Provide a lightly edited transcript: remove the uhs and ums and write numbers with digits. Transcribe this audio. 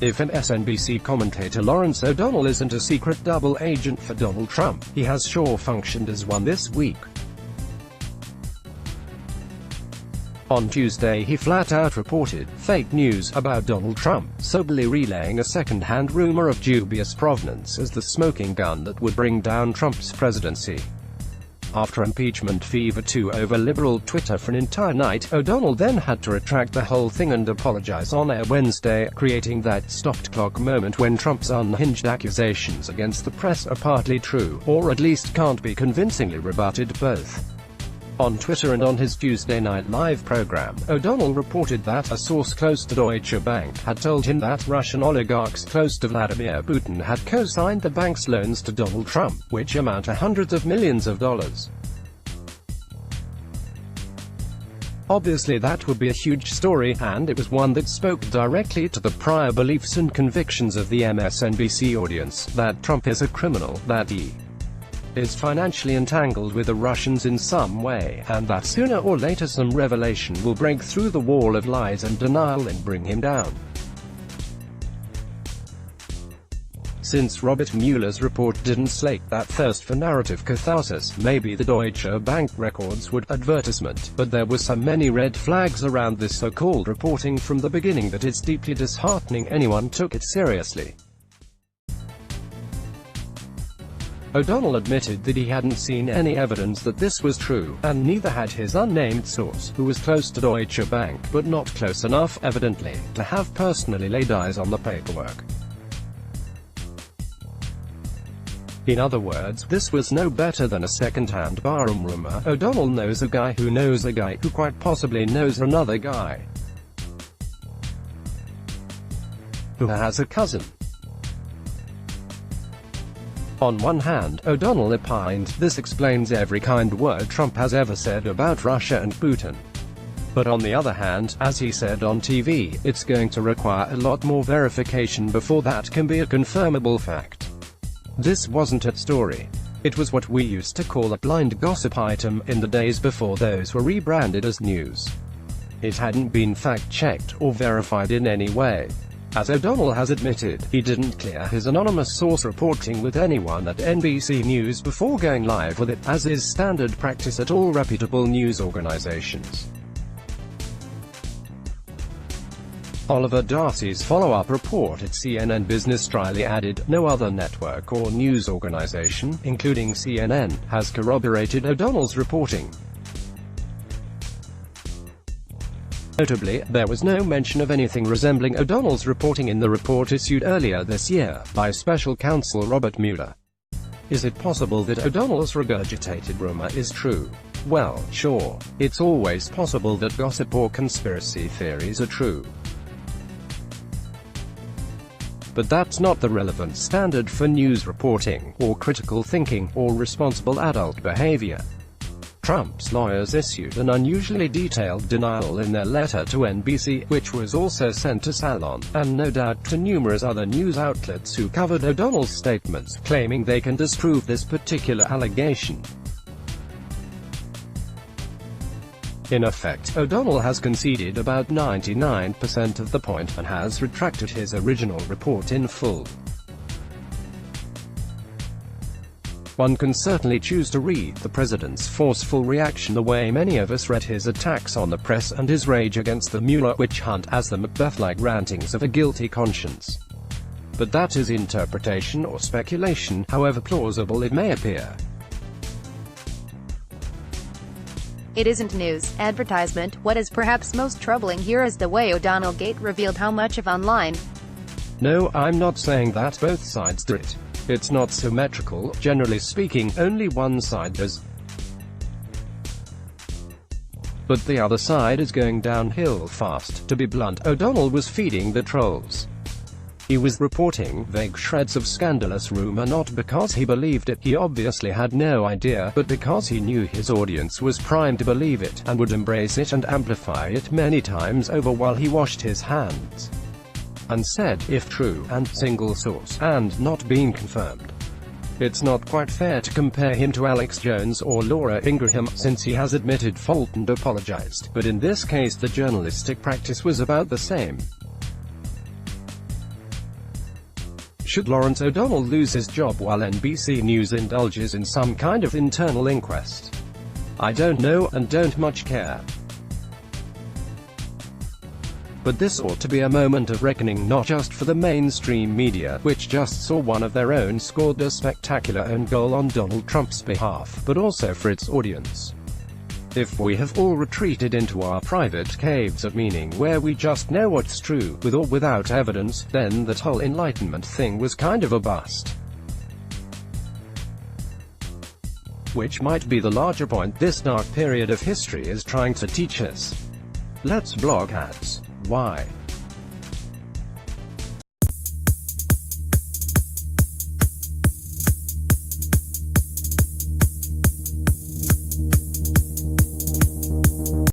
If MSNBC commentator Lawrence O'Donnell isn't a secret double agent for Donald Trump, he has sure functioned as one this week. On Tuesday he flat-out reported fake news about Donald Trump, soberly relaying a second-hand rumor of dubious provenance as the smoking gun that would bring down Trump's presidency. After impeachment fever 2 over liberal Twitter for an entire night, O'Donnell then had to retract the whole thing and apologize on air Wednesday, creating that stopped-clock moment when Trump's unhinged accusations against the press are partly true, or at least can't be convincingly rebutted both. On Twitter and on his Tuesday Night Live program, O'Donnell reported that a source close to Deutsche Bank had told him that Russian oligarchs close to Vladimir Putin had co-signed the bank's loans to Donald Trump, which amount to hundreds of millions of dollars. Obviously that would be a huge story, and it was one that spoke directly to the prior beliefs and convictions of the MSNBC audience, that Trump is a criminal, that he is financially entangled with the Russians in some way, and that sooner or later some revelation will break through the wall of lies and denial and bring him down. Since Robert Mueller's report didn't slake that thirst for narrative catharsis, maybe the Deutsche Bank records would advertisement, but there were so many red flags around this so-called reporting from the beginning that it's deeply disheartening anyone took it seriously. O'Donnell admitted that he hadn't seen any evidence that this was true, and neither had his unnamed source, who was close to Deutsche Bank, but not close enough, evidently, to have personally laid eyes on the paperwork. In other words, this was no better than a second-hand barroom rumor. O'Donnell knows a guy who knows a guy who quite possibly knows another guy who has a cousin. On one hand, O'Donnell opined, this explains every kind word Trump has ever said about Russia and Putin. But on the other hand, as he said on TV, it's going to require a lot more verification before that can be a confirmable fact. This wasn't a story. It was what we used to call a blind gossip item, in the days before those were rebranded as news. It hadn't been fact-checked, or verified in any way. As O'Donnell has admitted, he didn't clear his anonymous source reporting with anyone at NBC News before going live with it, as is standard practice at all reputable news organizations. Oliver Darcy's follow-up report at CNN Business dryly added, no other network or news organization, including CNN, has corroborated O'Donnell's reporting. Notably, there was no mention of anything resembling O'Donnell's reporting in the report issued earlier this year by special counsel Robert Mueller. Is it possible that O'Donnell's regurgitated rumor is true? Well, sure. It's always possible that gossip or conspiracy theories are true. But that's not the relevant standard for news reporting, or critical thinking, or responsible adult behavior. Trump's lawyers issued an unusually detailed denial in their letter to NBC, which was also sent to Salon, and no doubt to numerous other news outlets who covered O'Donnell's statements, claiming they can disprove this particular allegation. In effect, O'Donnell has conceded about 99% of the point, and has retracted his original report in full. One can certainly choose to read the president's forceful reaction the way many of us read his attacks on the press and his rage against the Mueller witch hunt as the Macbeth-like rantings of a guilty conscience. But that is interpretation or speculation, however plausible it may appear. It isn't news, advertisement. What is perhaps most troubling here is the way ODonnell Gate revealed how much of online. No, I'm not saying that. Both sides do it. It's not symmetrical, generally speaking, only one side does. But the other side is going downhill fast. To be blunt, O'Donnell was feeding the trolls. He was reporting vague shreds of scandalous rumor not because he believed it, he obviously had no idea, but because he knew his audience was primed to believe it, and would embrace it and amplify it many times over while he washed his hands. And said, if true, and single source, and not being confirmed. It's not quite fair to compare him to Alex Jones or Laura Ingraham, since he has admitted fault and apologized, but in this case the journalistic practice was about the same. Should Lawrence O'Donnell lose his job while NBC News indulges in some kind of internal inquest? I don't know, and don't much care. But this ought to be a moment of reckoning not just for the mainstream media, which just saw one of their own scored a spectacular own goal on Donald Trump's behalf, but also for its audience. If we have all retreated into our private caves of meaning where we just know what's true, with or without evidence, then that whole Enlightenment thing was kind of a bust. Which might be the larger point this dark period of history is trying to teach us. Let's blog ads. Why?